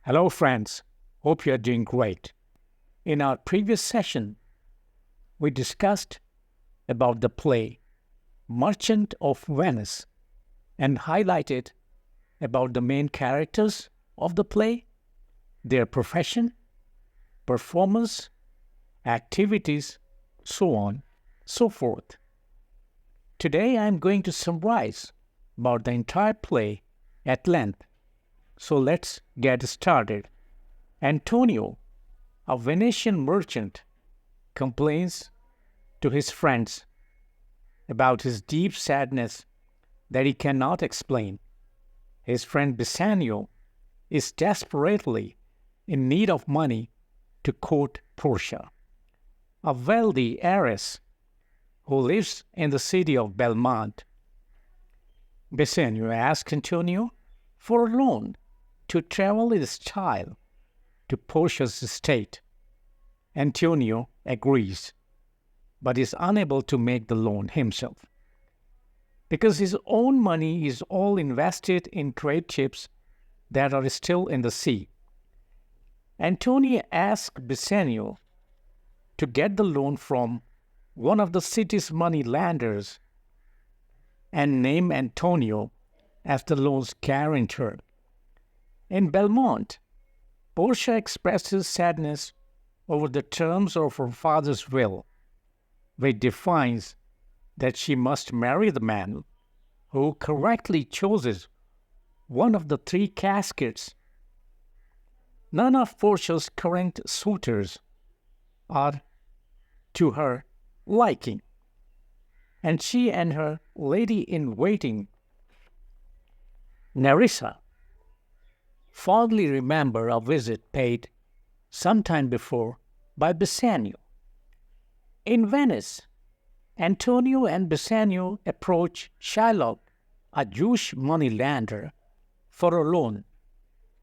Hello, friends. Hope you are doing great. In our previous session, we discussed about the play Merchant of Venice and highlighted about the main characters of the play, their profession, performance, activities, so on, so forth. Today I am going to summarize about the entire play at length. So let's get started. Antonio, a Venetian merchant, complains to his friends about his deep sadness that he cannot explain. His friend Bassanio is desperately in need of money to court Portia, a wealthy heiress who lives in the city of Belmont. Bassanio asks Antonio for a loan to travel in style to Portia's estate. Antonio agrees, but is unable to make the loan himself because his own money is all invested in trade ships that are still in the sea. Antonio asks Bassanio to get the loan from one of the city's money lenders and name Antonio as the loan's guarantor. In Belmont, Portia expresses sadness over the terms of her father's will, which defines that she must marry the man who correctly chooses one of the three caskets. None of Portia's current suitors are to her liking, and she and her lady-in-waiting, Nerissa, fondly remember a visit paid some time before by Bassanio. In Venice, Antonio and Bassanio approach Shylock, a Jewish moneylender, for a loan.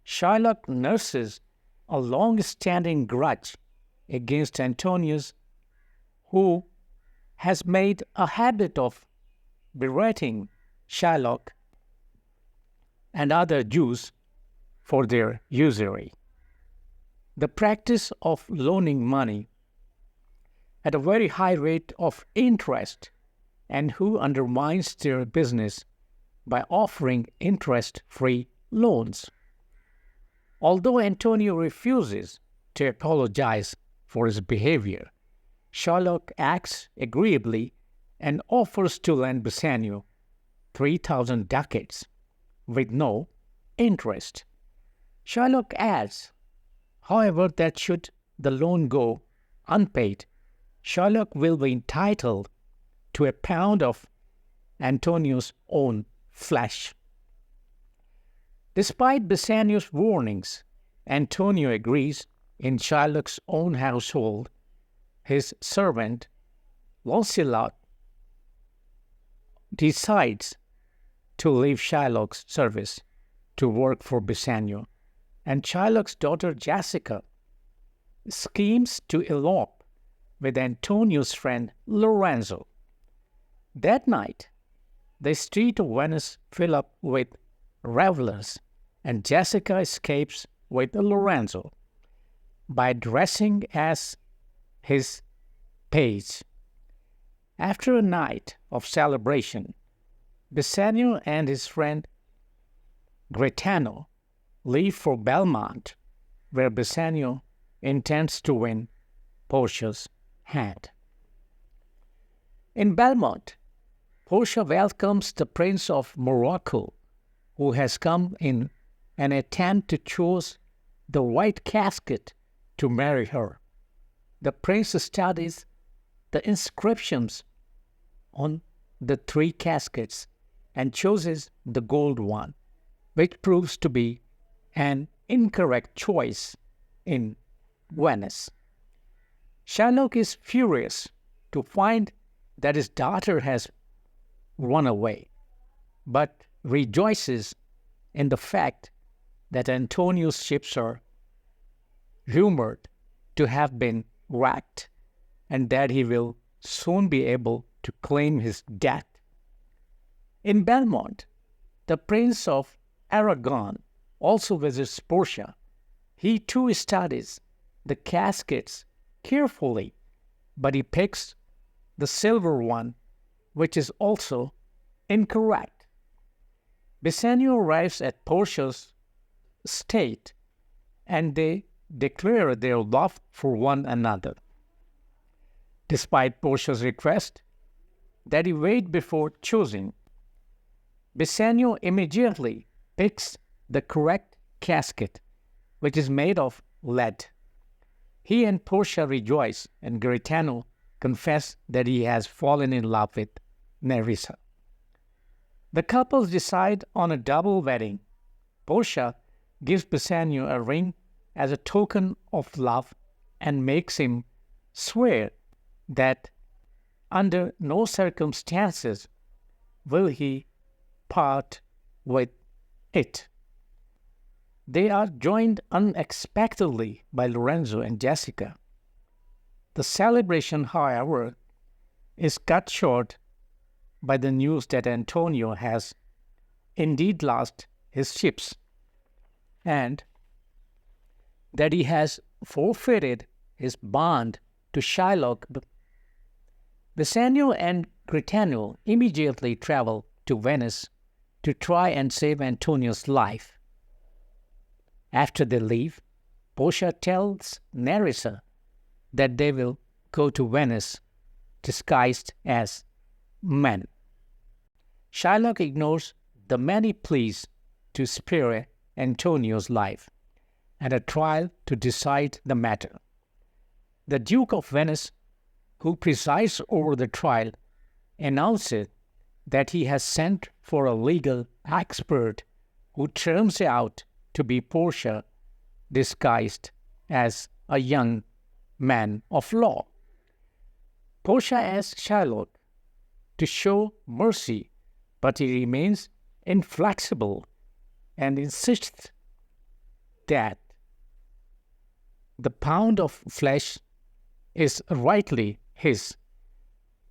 Shylock nurses a long-standing grudge against Antonius, who has made a habit of berating Shylock and other Jews for their usury. The practice of loaning money at a very high rate of interest, and who undermines their business by offering interest-free loans. Although Antonio refuses to apologize for his behavior, Shylock acts agreeably and offers to lend Bassanio 3,000 ducats with no interest. Shylock adds, however, that should the loan go unpaid, Shylock will be entitled to a pound of Antonio's own flesh. Despite Bassanio's warnings, Antonio agrees. In Shylock's own household, his servant, Lancelot, decides to leave Shylock's service to work for Bassanio, and Shylock's daughter Jessica schemes to elope with Antonio's friend Lorenzo. That night, the streets of Venice fill up with revelers, and Jessica escapes with Lorenzo by dressing as his page. After a night of celebration, Bassanio and his friend Gaetano leave for Belmont, where Bassanio intends to win Portia's hand. In Belmont, Portia welcomes the Prince of Morocco, who has come in an attempt to choose the right casket to marry her. The prince studies the inscriptions on the three caskets and chooses the gold one, which proves to be an incorrect choice in Venice. Shylock is furious to find that his daughter has run away, but rejoices in the fact that Antonio's ships are rumored to have been wrecked and that he will soon be able to claim his debt. In Belmont, the Prince of Aragon also visits Portia He too studies the caskets carefully, but he picks the silver one, which is also incorrect. Bassanio arrives at Portia's estate, and they declare their love for one another. Despite Portia's request that he wait before choosing, Bassanio immediately picks the correct casket, which is made of lead. He and Portia rejoice, and Gaetano confess that he has fallen in love with Nerissa. The couples decide on a double wedding. Portia gives Bassanio a ring as a token of love and makes him swear that under no circumstances will he part with it. They are joined unexpectedly by Lorenzo and Jessica. The celebration, however, is cut short by the news that Antonio has indeed lost his ships and that he has forfeited his bond to Shylock. Bassanio and Gaetano immediately travel to Venice to try and save Antonio's life. After they leave, Portia tells Nerissa that they will go to Venice disguised as men. Shylock ignores the many pleas to spare Antonio's life and a trial to decide the matter. The Duke of Venice, who presides over the trial, announces that he has sent for a legal expert who turns out to be Portia disguised as a young man of law. Portia asks Shylock to show mercy, but he remains inflexible and insists that the pound of flesh is rightly his.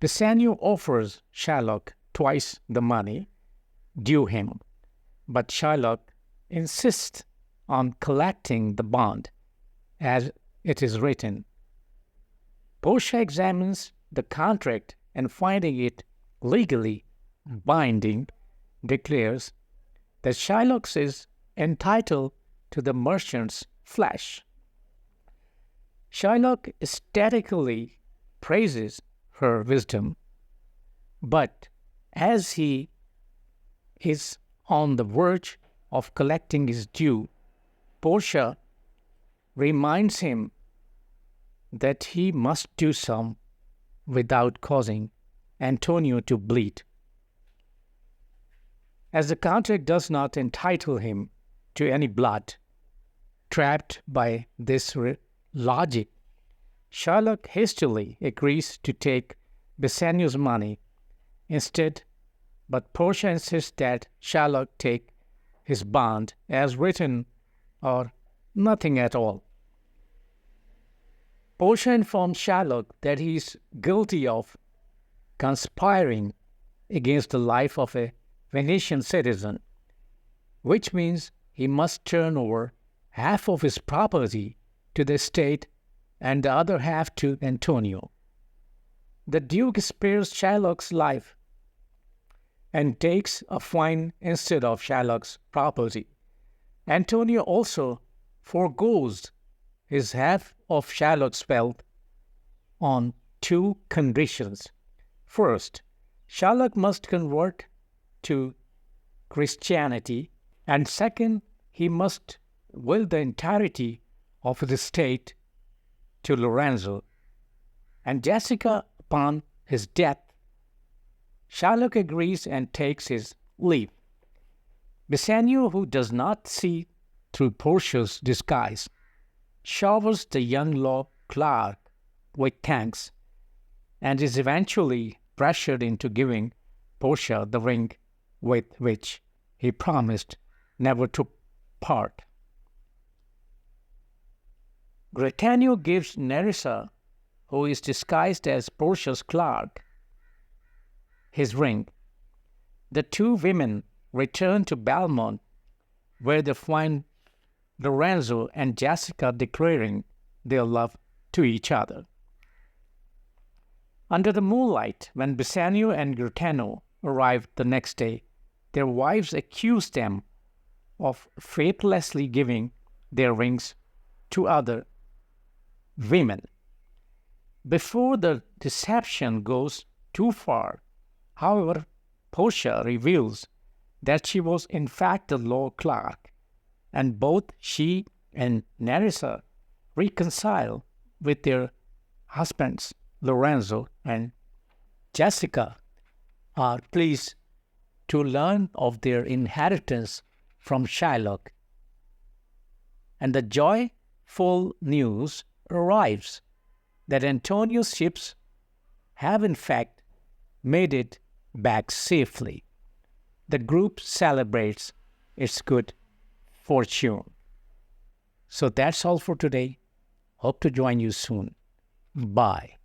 Bassanio offers Shylock twice the money due him, but Shylock insists on collecting the bond as it is written. Portia examines the contract and finding it legally binding, declares that Shylock is entitled to the merchant's flesh. Shylock ecstatically praises her wisdom, but as he is on the verge of collecting his due, Portia reminds him that he must do so without causing Antonio to bleed. As the contract does not entitle him to any blood, trapped by this logic, Shylock hastily agrees to take Bassanio's money instead, but Portia insists that Shylock take his bond as written or nothing at all. Portia informs Shylock that he is guilty of conspiring against the life of a Venetian citizen, which means he must turn over half of his property to the state and the other half to Antonio. The Duke spares Shylock's life and takes a fine instead of Shylock's property. Antonio also forgoes his half of Shylock's wealth on two conditions. First, Shylock must convert to Christianity, and second, he must will the entirety of his estate to Lorenzo and Jessica upon his death. Shylock agrees and takes his leave. Bassanio, who does not see through Portia's disguise, showers the young law clerk with thanks and is eventually pressured into giving Portia the ring with which he promised never to part. Gaetano gives Nerissa, who is disguised as Portia's clerk, his ring. The two women return to Belmont, where they find Lorenzo and Jessica declaring their love to each other. Under the moonlight, when Bassanio and Gaetano arrived the next day, their wives accused them of faithlessly giving their rings to other women. Before the deception goes too far, however, Portia reveals that she was in fact a law clerk, and both she and Nerissa reconcile with their husbands. Lorenzo and Jessica are pleased to learn of their inheritance from Shylock, and the joyful news arrives that Antonio's ships have in fact made it back safely. The group celebrates its good fortune. So that's all for today. Hope to join you soon. Bye.